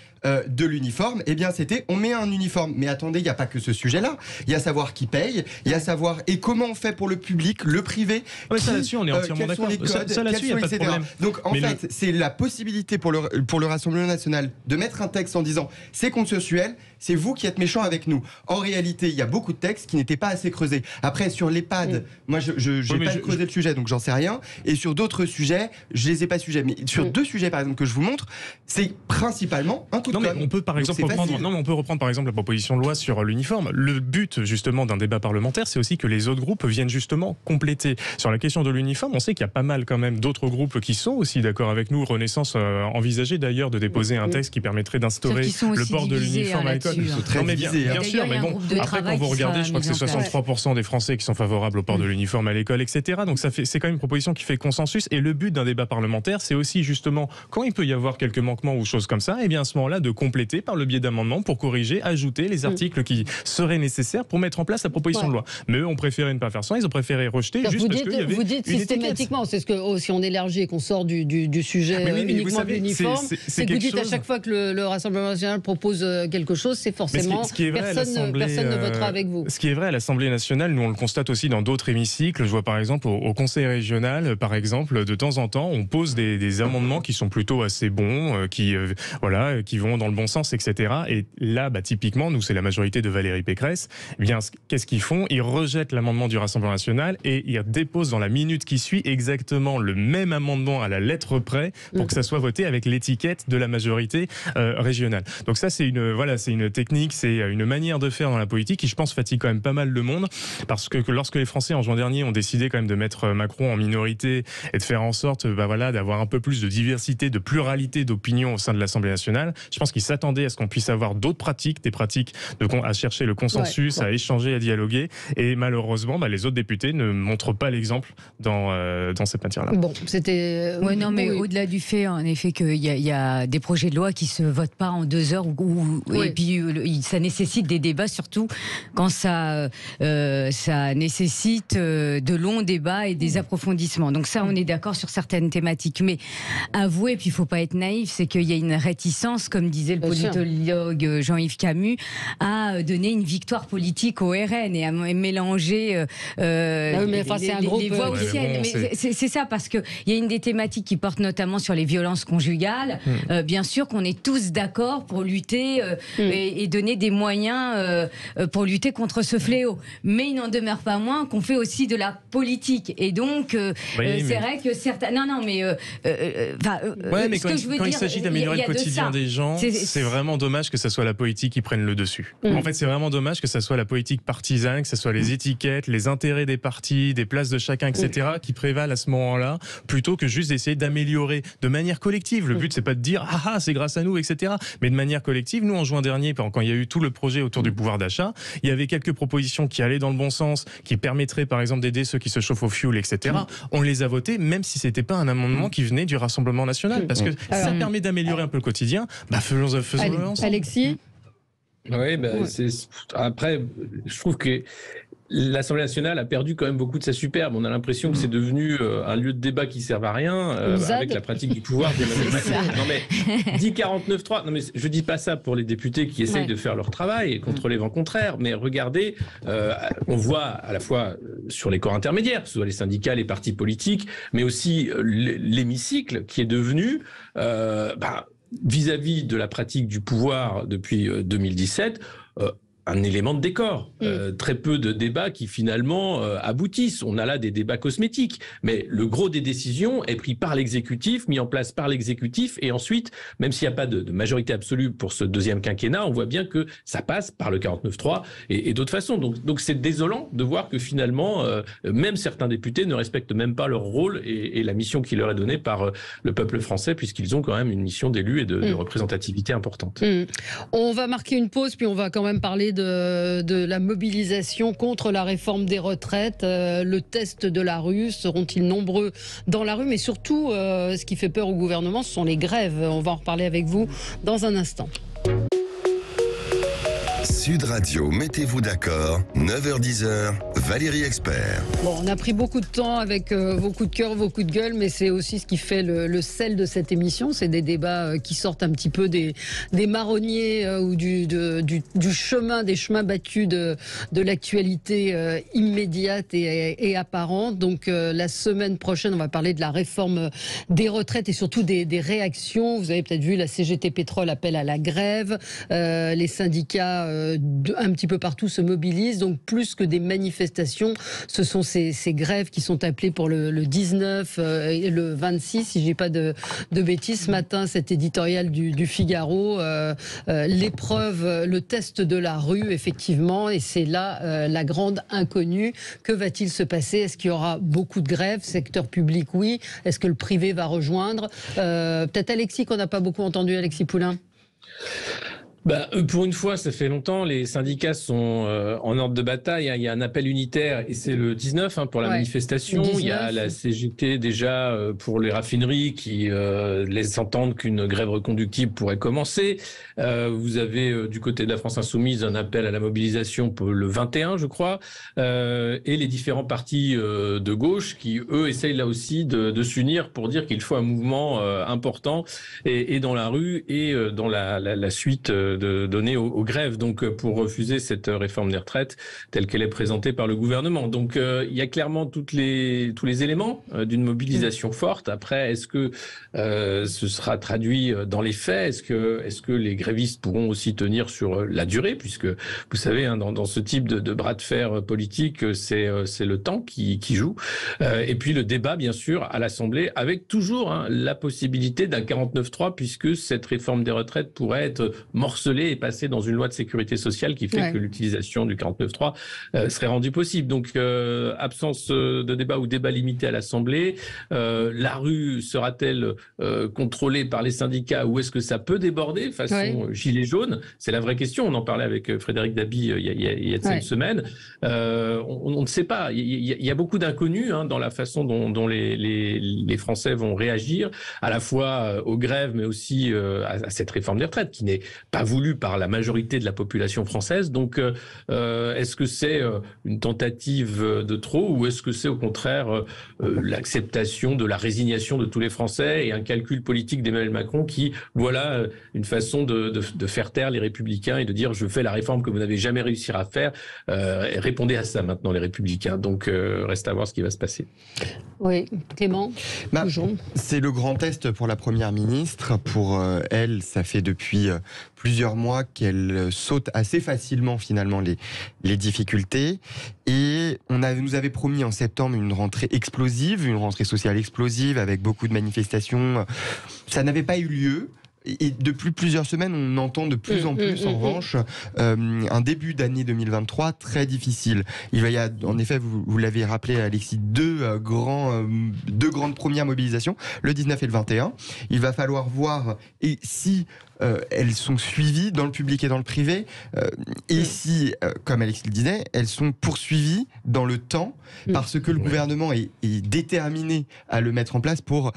de l'uniforme, eh bien c'était on met un uniforme. Mais attendez, il n'y a pas que ce sujet-là. Il y a savoir qui paye, il y a savoir et comment on fait pour le public, le privé. Oui, ça là-dessus, on est entièrement d'accord. Ça là-dessus, il n'y a pas de problème. Donc en fait, c'est la possibilité pour le Rassemblement National de mettre un texte en disant c'est consensuel, c'est vous qui êtes méchants avec nous. En réalité, il y a beaucoup de textes qui n'étaient pas assez creusés. Après, sur l'EHPAD, moi je n'ai pas creusé le sujet, donc j'en sais rien. Et sur d'autres sujets, je les ai pas sujets. Mais sur 2 sujets, par exemple, que je vous montre, c'est principalement un coup de com'. On peut par exemple reprendre par exemple la proposition de loi sur l'uniforme. Le but justement d'un débat parlementaire, c'est aussi que les autres groupes viennent justement compléter. Sur la question de l'uniforme, on sait qu'il y a pas mal quand même d'autres groupes qui sont aussi d'accord avec nous. Renaissance envisageait d'ailleurs de déposer un texte qui permettrait d'instaurer le port de l'uniforme à l'école. Non mais bien sûr, mais bon, après quand vous regardez, je crois que c'est 63% des Français qui sont favorables au port de l'uniforme à l'école, etc. Donc c'est quand même une proposition qui fait consensus. Et le but d'un débat parlementaire, c'est aussi justement quand il peut y avoir quelques manquements ou choses comme ça, et bien à ce moment-là de compléter par le biais d'amendements pour corriger, ajouter les articles qui seraient nécessaires pour mettre en place la proposition de loi. Mais eux ont préféré ne pas faire ça, ils ont préféré rejeter juste parce qu'il y avait vous dites systématiquement, c'est ce que si on élargit et qu'on sort du sujet uniquement de l'uniforme, c'est que vous dites à chaque fois que le Rassemblement national propose quelque chose, c'est forcément personne ne votera avec vous. Ce qui est vrai à l'Assemblée nationale, nous on le constate aussi dans d'autres hémicycles. Je vois par exemple au Conseil régional, par exemple, de temps en temps, on pose des amendements qui sont plutôt assez bons, qui vont dans le bon sens, etc. Et là, typiquement, nous, c'est la majorité de Valérie Pécresse. Eh bien, qu'est-ce qu'ils font? Ils rejettent l'amendement du Rassemblement national et ils déposent dans la minute qui suit exactement le même amendement à la lettre près pour que ça soit voté avec l'étiquette de la majorité régionale. Donc ça, c'est une technique, c'est une manière de faire dans la politique qui, je pense, fatigue quand même pas mal le monde, parce que lorsque les Français, en juin dernier, ont décidé quand même de mettre Macron en minorité et de faire en sorte d'avoir un peu plus de diversité, de pluralité d'opinions au sein de l'Assemblée nationale, je pense qu'ils s'attendaient à ce qu'on puisse avoir d'autres pratiques, des pratiques à chercher le consensus, à échanger, à dialoguer. Et malheureusement, les autres députés ne montrent pas l'exemple dans cette matière-là. Bon, c'était... mais au-delà du fait, en effet, qu'il y a des projets de loi qui se votent pas en 2 heures, et puis ça nécessite des débats, surtout quand ça nécessite de longs débats et des approfondissements. Donc ça, on est d'accord sur certaines thématiques. Mais avouez, puis il faut pas être naïf, c'est qu'il y a une réticence, comme disait le politologue Jean-Yves Camus, à donner une victoire politique au RN et à mélanger les voix au ciel. C'est ça, parce qu'il y a une des thématiques qui porte notamment sur les violences conjugales. Bien sûr qu'on est tous d'accord pour lutter et donner des moyens pour lutter contre ce fléau. Mais il n'en demeure pas moins qu'on fait aussi de la politique. Et donc, vrai que certains... mais quand il s'agit d'améliorer le quotidien des gens, maintenant, c'est vraiment dommage que ça soit la politique qui prenne le dessus. En fait, c'est vraiment dommage que ça soit la politique partisane, que ce soit les étiquettes, les intérêts des partis, des places de chacun, etc., qui prévalent à ce moment-là, plutôt que juste d'essayer d'améliorer de manière collective. Le but, c'est pas de dire c'est grâce à nous, etc., mais de manière collective. Nous, en juin dernier, quand il y a eu tout le projet autour du pouvoir d'achat, il y avait quelques propositions qui allaient dans le bon sens, qui permettraient, par exemple, d'aider ceux qui se chauffent au fioul, etc. On les a votées, même si c'était pas un amendement qui venait du Rassemblement national, parce que ça permet d'améliorer un peu le quotidien. Faisons-le ensemble. Alexis. Oui, après, je trouve que l'Assemblée nationale a perdu quand même beaucoup de sa superbe. On a l'impression que c'est devenu un lieu de débat qui ne sert à rien avec la pratique du pouvoir d'Emmanuel Macron. Non mais, dit 49.3, non mais je dis pas ça pour les députés qui essayent de faire leur travail contre les vents contraires, mais regardez, on voit à la fois sur les corps intermédiaires, que ce soit les syndicats, les partis politiques, mais aussi l'hémicycle qui est devenu vis-à-vis de la pratique du pouvoir depuis 2017, un élément de décor. Très peu de débats qui finalement aboutissent. On a là des débats cosmétiques, mais le gros des décisions est pris par l'exécutif, mis en place par l'exécutif, et ensuite, même s'il n'y a pas de majorité absolue pour ce deuxième quinquennat, on voit bien que ça passe par le 49.3 et d'autres façons. Donc c'est désolant de voir que finalement, même certains députés ne respectent même pas leur rôle et la mission qui leur est donnée par le peuple français, puisqu'ils ont quand même une mission d'élu et de représentativité importante. On va marquer une pause, puis on va quand même parler de la mobilisation contre la réforme des retraites. Le test de la rue, seront-ils nombreux dans la rue? Mais surtout, ce qui fait peur au gouvernement, ce sont les grèves. On va en reparler avec vous dans un instant. Sud Radio, mettez-vous d'accord, 9h-10h, Valérie Expert. Bon, on a pris beaucoup de temps avec vos coups de cœur, vos coups de gueule, mais c'est aussi ce qui fait le sel de cette émission. C'est des débats qui sortent un petit peu des marronniers ou du chemin, des chemins battus de l'actualité immédiate et apparente. Donc la semaine prochaine, on va parler de la réforme des retraites et surtout des réactions. Vous avez peut-être vu, la CGT Pétrole appelle à la grève. Les syndicats un petit peu partout se mobilisent, donc plus que des manifestations, ce sont ces grèves qui sont appelées pour le 19 et le 26, si je dis pas de bêtises. Ce matin, cet éditorial du Figaro, l'épreuve, le test de la rue, effectivement, et c'est là la grande inconnue. Que va-t-il se passer? Est-ce qu'il y aura beaucoup de grèves? Secteur public, oui. Est-ce que le privé va rejoindre? Peut-être Alexis, qu'on n'a pas beaucoup entendu, Alexis Poulain. Pour une fois, ça fait longtemps, les syndicats sont en ordre de bataille. Il y a un appel unitaire et c'est le 19 pour la manifestation. 19. Il y a la CGT déjà pour les raffineries qui laisse entendre qu'une grève reconductible pourrait commencer. Vous avez du côté de la France Insoumise un appel à la mobilisation pour le 21, je crois. Et les différents partis de gauche qui, eux, essayent là aussi de s'unir pour dire qu'il faut un mouvement important et dans la rue et dans la suite de donner aux grèves, donc pour refuser cette réforme des retraites telle qu'elle est présentée par le gouvernement. Donc il y a clairement tous les éléments d'une mobilisation forte. Après, est-ce que ce sera traduit dans les faits? Est-ce que les grévistes pourront aussi tenir sur la durée? Puisque vous savez, dans ce type de bras de fer politique, c'est le temps qui joue. Et puis le débat, bien sûr, à l'Assemblée, avec toujours la possibilité d'un 49.3, puisque cette réforme des retraites pourrait être morcelée et passer dans une loi de sécurité sociale qui fait que l'utilisation du 49.3 serait rendue possible. Donc, absence de débat ou débat limité à l'Assemblée. La rue sera-t-elle contrôlée par les syndicats ou est-ce que ça peut déborder façon gilet jaune? C'est la vraie question. On en parlait avec Frédéric Dabi il y a de ça une semaine. On ne sait pas. Il y a beaucoup d'inconnus dans la façon dont les Français vont réagir, à la fois aux grèves, mais aussi à cette réforme des retraites qui n'est pas voulu par la majorité de la population française. Donc, est-ce que c'est une tentative de trop ou est-ce que c'est au contraire l'acceptation de la résignation de tous les Français et un calcul politique d'Emmanuel Macron qui, voilà, une façon de faire taire les Républicains et de dire je fais la réforme que vous n'avez jamais réussi à faire. Répondez à ça maintenant les Républicains. Donc, reste à voir ce qui va se passer. Oui, Clément. C'est le grand test pour la Première ministre. Pour elle, ça fait depuis plusieurs mois qu'elle saute assez facilement finalement les difficultés. Et nous avait promis en septembre une rentrée explosive, une rentrée sociale explosive avec beaucoup de manifestations. Ça n'avait pas eu lieu. Et depuis plusieurs semaines, on entend de plus en plus, en revanche, un début d'année 2023 très difficile. Il y a, en effet, vous l'avez rappelé, Alexis, deux grandes premières mobilisations, le 19 et le 21. Il va falloir voir si elles sont suivies dans le public et dans le privé, et si, comme Alexis le disait, elles sont poursuivies dans le temps, parce que le gouvernement est déterminé à le mettre en place pour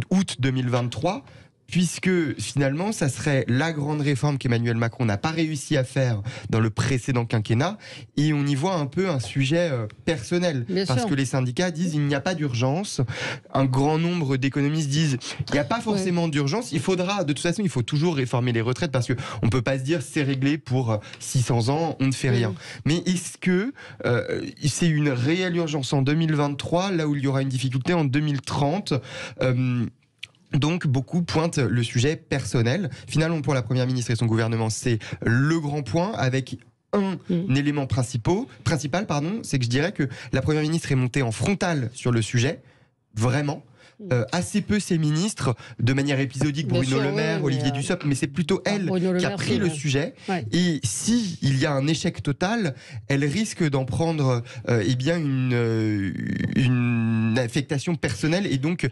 août 2023. Puisque finalement, ça serait la grande réforme qu'Emmanuel Macron n'a pas réussi à faire dans le précédent quinquennat, et on y voit un peu un sujet personnel. Parce que les syndicats disent il n'y a pas d'urgence, un grand nombre d'économistes disent il n'y a pas forcément d'urgence, il faudra, de toute façon, il faut toujours réformer les retraites, parce qu'on ne peut pas se dire c'est réglé pour 600 ans, on ne fait rien. Mais est-ce que c'est une réelle urgence en 2023, là où il y aura une difficulté en 2030 Donc, beaucoup pointent le sujet personnel. Finalement, pour la Première ministre et son gouvernement, c'est le grand point, avec un élément principal, c'est que je dirais que la Première ministre est montée en frontal sur le sujet, vraiment. Assez peu ses ministres, de manière épisodique, Bruno Le Maire, Olivier Dussopt, mais c'est plutôt elle qui a pris le sujet. Et s'il y a un échec total, elle risque d'en prendre une affectation personnelle et donc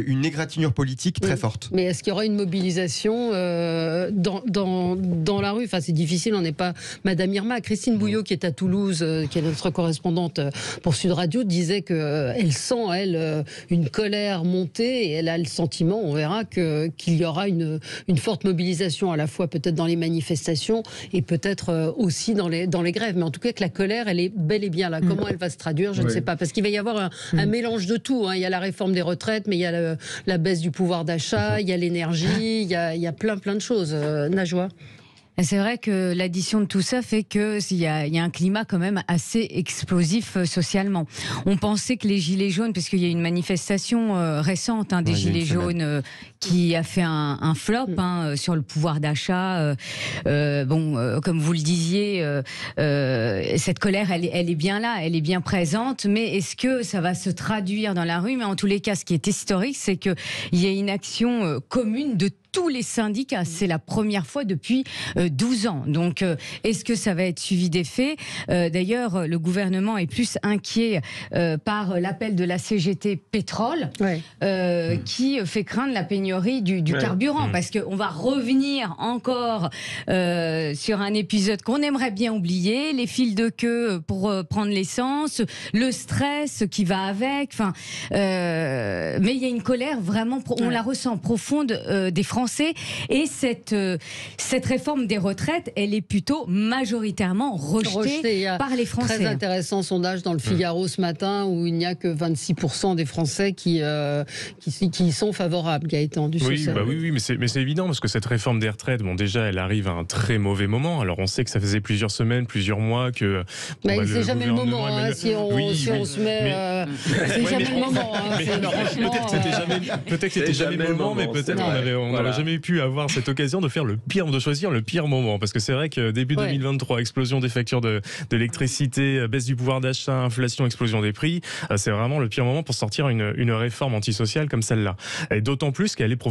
une égratignure politique très forte. Mais est-ce qu'il y aura une mobilisation dans la rue? Enfin, c'est difficile, on n'est pas Madame Irma. Christine Bouillot, qui est à Toulouse, qui est notre correspondante pour Sud Radio, disait qu'elle sent, elle, une colère montée, et elle a le sentiment, on verra, qu'il y aura une forte mobilisation, à la fois peut-être dans les manifestations et peut-être aussi dans les grèves. Mais en tout cas, que la colère, elle est bel et bien là. Comment elle va se traduire, je ne sais pas. Parce qu'il va y avoir un mélange de tout. Il y a la réforme des retraites, mais il y a la baisse du pouvoir d'achat, il y a l'énergie, il y a plein de choses. Najwa? C'est vrai que l'addition de tout ça fait qu'il y a un climat quand même assez explosif socialement. On pensait que les Gilets jaunes, parce qu'il y a une manifestation récente des Gilets jaunes qui a fait un flop sur le pouvoir d'achat. Comme vous le disiez, cette colère, elle est bien là, elle est bien présente, mais est-ce que ça va se traduire dans la rue? Mais en tous les cas, ce qui est historique, c'est qu'il y a une action commune de tous les syndicats. C'est la première fois depuis 12 ans. Donc, est-ce que ça va être suivi d'effet? D'ailleurs, le gouvernement est plus inquiet par l'appel de la CGT pétrole, qui fait craindre la pénurie du carburant, parce qu'on va revenir encore sur un épisode qu'on aimerait bien oublier, les files de queue pour prendre l'essence, le stress qui va avec. Mais il y a une colère vraiment, on la ressent profonde des Français. Et cette réforme des retraites, elle est plutôt majoritairement rejetée par les Français. Très intéressant sondage dans le Figaro ce matin, où il n'y a que 26% des Français qui sont favorables, Gaëtan Dussel. Oui, mais c'est évident, parce que cette réforme des retraites, déjà, elle arrive à un très mauvais moment. Alors, on sait que ça faisait plusieurs semaines, plusieurs mois que... c'est jamais le moment, si on se met... c'est jamais le moment. Peut-être que c'était jamais le moment, mais peut-être on n'aurait jamais pu avoir cette occasion de choisir le pire moment, parce que c'est vrai que début 2023, explosion des factures d'électricité, baisse du pouvoir d'achat, inflation, explosion des prix, c'est vraiment le pire moment pour sortir une réforme antisociale comme celle-là. Et d'autant plus qu'elle est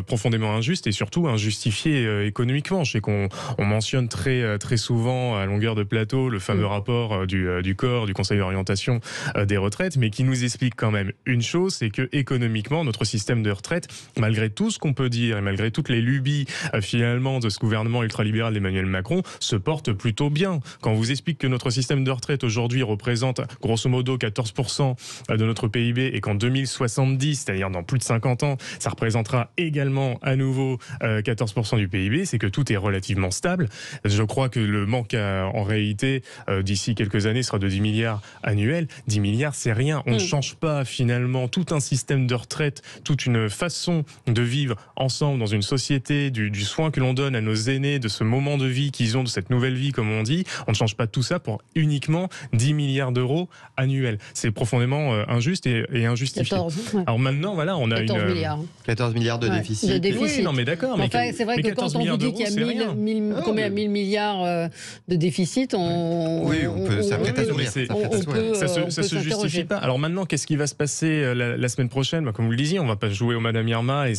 profondément injuste et surtout injustifiée économiquement. Je sais qu'on mentionne très souvent à longueur de plateau le fameux rapport du COR, du Conseil d'orientation des retraites, mais qui nous explique quand même une chose, c'est que économiquement, notre système de retraite, malgré tout ce qu'on peut dire et malgré toutes les lubies finalement de ce gouvernement ultralibéral d'Emmanuel Macron, se porte plutôt bien. Quand on vous explique que notre système de retraite aujourd'hui représente grosso modo 14% de notre PIB, et qu'en 2070, c'est-à-dire dans plus de 50 ans, ça représentera également à nouveau 14% du PIB, c'est que tout est relativement stable. Je crois que le manque en réalité d'ici quelques années sera de 10 milliards annuels. 10 milliards, c'est rien. On ne change pas finalement tout un système de retraite, toute une façon de vivre ensemble dans une société, du soin que l'on donne à nos aînés, de ce moment de vie qu'ils ont, de cette nouvelle vie comme on dit. On ne change pas tout ça pour uniquement 10 milliards d'euros annuels. C'est profondément injuste et injustifié. 14, Alors maintenant, voilà, on a 14 milliards de déficit. Oui, non mais d'accord. C'est vrai que quand on vous dit qu'il y a 1000 milliards de déficit, on peut s'assouvir. Ça se justifie pas. Alors maintenant, qu'est-ce qui va se passer la semaine prochaine? Comme vous le disiez, on va pas jouer au Madame Irma, et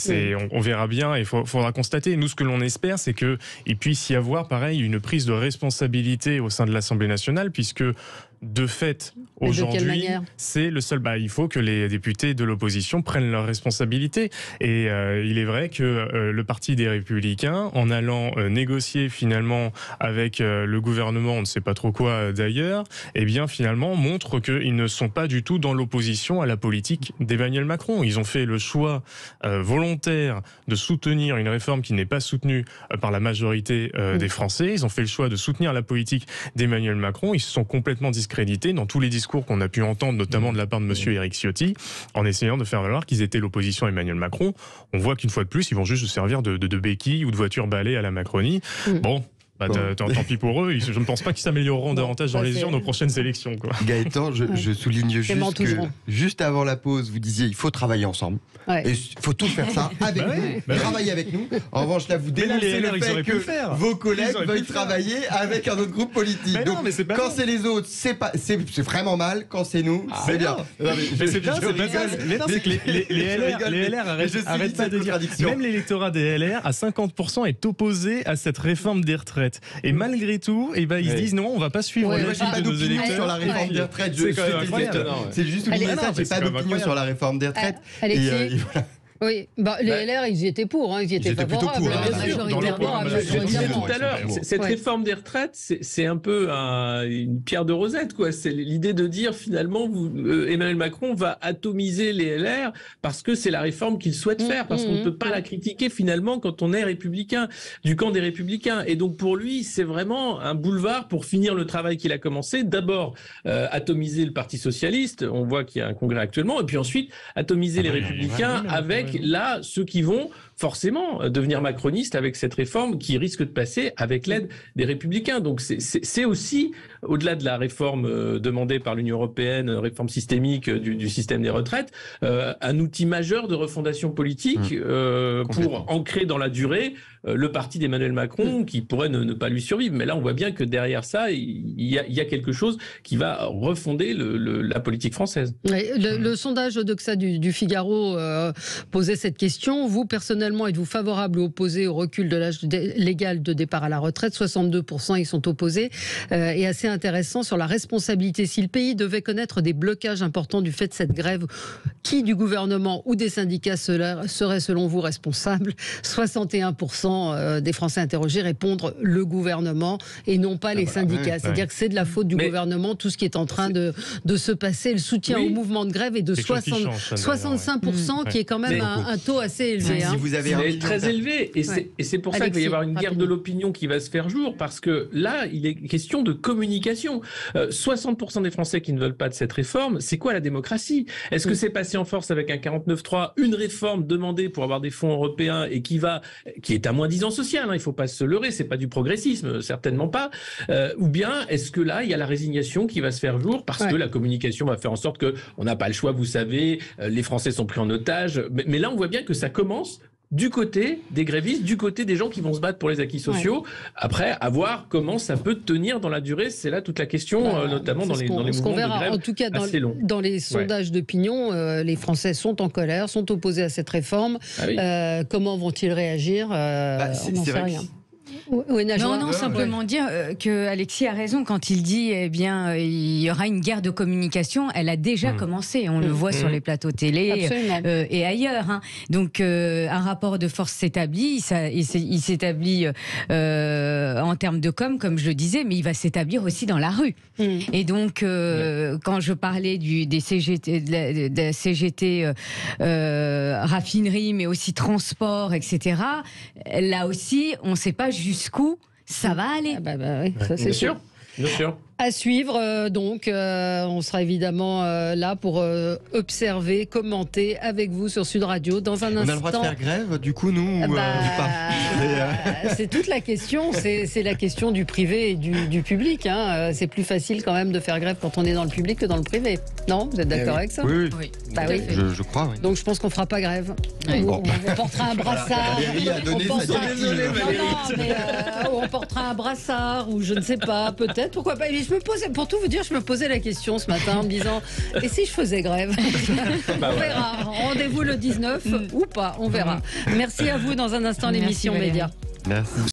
on verra bien bien, et il faudra constater. Nous, ce que l'on espère, c'est qu'il puisse y avoir, pareil, une prise de responsabilité au sein de l'Assemblée nationale, puisque de fait, aujourd'hui, c'est le seul. Il faut que les députés de l'opposition prennent leurs responsabilités. Et il est vrai que le Parti des Républicains, en allant négocier finalement avec le gouvernement, on ne sait pas trop quoi d'ailleurs, eh bien finalement montre qu'ils ne sont pas du tout dans l'opposition à la politique d'Emmanuel Macron. Ils ont fait le choix volontaire de soutenir une réforme qui n'est pas soutenue par la majorité des Français. Ils ont fait le choix de soutenir la politique d'Emmanuel Macron. Ils se sont complètement discrédités dans tous les discours qu'on a pu entendre, notamment de la part de monsieur Éric Ciotti, en essayant de faire valoir qu'ils étaient l'opposition à Emmanuel Macron. On voit qu'une fois de plus, ils vont juste se servir de béquilles ou de voitures balais à la Macronie. Bon. Tant pis pour eux, je ne pense pas qu'ils s'amélioreront davantage dans les urnes aux prochaines élections. Gaëtan, je souligne juste que juste avant la pause, vous disiez il faut travailler ensemble. Et il faut tout faire ça avec nous, travailler avec nous. En revanche, là, vous dénoncez le fait que vos collègues veuillent travailler avec un autre groupe politique. Donc, quand c'est les autres, c'est vraiment mal. Quand c'est nous, c'est bien. Mais c'est bien, c'est que les LR arrêtent pas de dire. Même l'électorat des LR, à 50%, est opposé à cette réforme des retraites. Et malgré tout, ils se disent non, on va pas suivre les pas de nos électeurs sur la réforme des retraites. C'est juste une message, j'ai pas d'opinion sur la réforme des retraites. Oui, les LR, ils y étaient pour, ils y étaient favorables. Je disais tout à l'heure, cette réforme des retraites, c'est un peu une pierre de Rosette, quoi. C'est l'idée de dire finalement, Emmanuel Macron va atomiser les LR parce que c'est la réforme qu'il souhaite faire, parce qu'on ne peut pas la critiquer finalement quand on est républicain, du camp des républicains. Et donc pour lui, c'est vraiment un boulevard pour finir le travail qu'il a commencé. D'abord, atomiser le Parti socialiste, on voit qu'il y a un congrès actuellement, et puis ensuite, atomiser les républicains avec là, ceux qui vont forcément devenir macronistes avec cette réforme qui risque de passer avec l'aide des Républicains. Donc c'est aussi, au-delà de la réforme demandée par l'Union européenne, réforme systémique du système des retraites, un outil majeur de refondation politique pour ancrer dans la durée le parti d'Emmanuel Macron qui pourrait ne pas lui survivre. Mais là, on voit bien que derrière ça, il y a quelque chose qui va refonder la politique française. Le sondage Odoxa du Figaro posait cette question. Vous, personnellement, êtes-vous favorable ou opposé au recul de l'âge légal de départ à la retraite ? 62% y sont opposés. Et assez intéressant sur la responsabilité. Si le pays devait connaître des blocages importants du fait de cette grève, qui du gouvernement ou des syndicats serait selon vous responsable ? 61% des Français interrogés répondent le gouvernement et non pas les syndicats. C'est-à-dire que c'est de la faute du gouvernement, tout ce qui est en train de se passer. Le soutien au mouvement de grève est de 65%, qui est quand même un taux assez élevé. Si vous avez très élevé. Et c'est pour ça qu'il va y avoir une guerre de l'opinion qui va se faire jour, parce que là, il est question de communication. 60% des Français qui ne veulent pas de cette réforme, c'est quoi la démocratie ? Est-ce que c'est passé en force avec un 49.3, une réforme demandée pour avoir des fonds européens et qui est un moins-disant social, il ne faut pas se leurrer, c'est pas du progressisme, certainement pas. Ou bien, est-ce que là, il y a la résignation qui va se faire jour parce que la communication va faire en sorte qu'on n'a pas le choix, vous savez, les Français sont pris en otage. Mais là, on voit bien que ça commence du côté des grévistes, du côté des gens qui vont se battre pour les acquis sociaux. Après, à voir comment ça peut tenir dans la durée, c'est là toute la question, notamment dans les mouvements de grève. En tout cas, dans les sondages d'opinion, les Français sont en colère, sont opposés à cette réforme. Comment vont-ils réagir ? On n'en sait rien. Non, simplement dire que Alexis a raison quand il dit il y aura une guerre de communication. Elle a déjà commencé, on le voit sur les plateaux télé et ailleurs. Donc un rapport de force s'établit, il s'établit en termes de com, comme je le disais, mais il va s'établir aussi dans la rue. Et donc quand je parlais des CGT, de la CGT raffinerie, mais aussi transport, etc. Là aussi, on ne sait pas jusqu'où ça va aller. Ça, c'est sûr. Bien sûr. À suivre, on sera évidemment là pour observer, commenter avec vous sur Sud Radio dans un instant. On a le droit de faire grève, du coup, nous, ou pas C'est toute la question, c'est la question du privé et du public. C'est plus facile quand même de faire grève quand on est dans le public que dans le privé. Non, vous êtes d'accord avec ça ? Oui. Je crois, oui. Donc je pense qu'on fera pas grève. On portera un brassard. Valérie a donné sa directive. mais on portera un brassard ou je ne sais pas, peut-être, pourquoi pas. Mais pour tout vous dire, je me posais la question ce matin en me disant, et si je faisais grève? On verra. Rendez-vous le 19 ou pas, on verra. Merci à vous. Dans un instant, l'émission Média. Merci.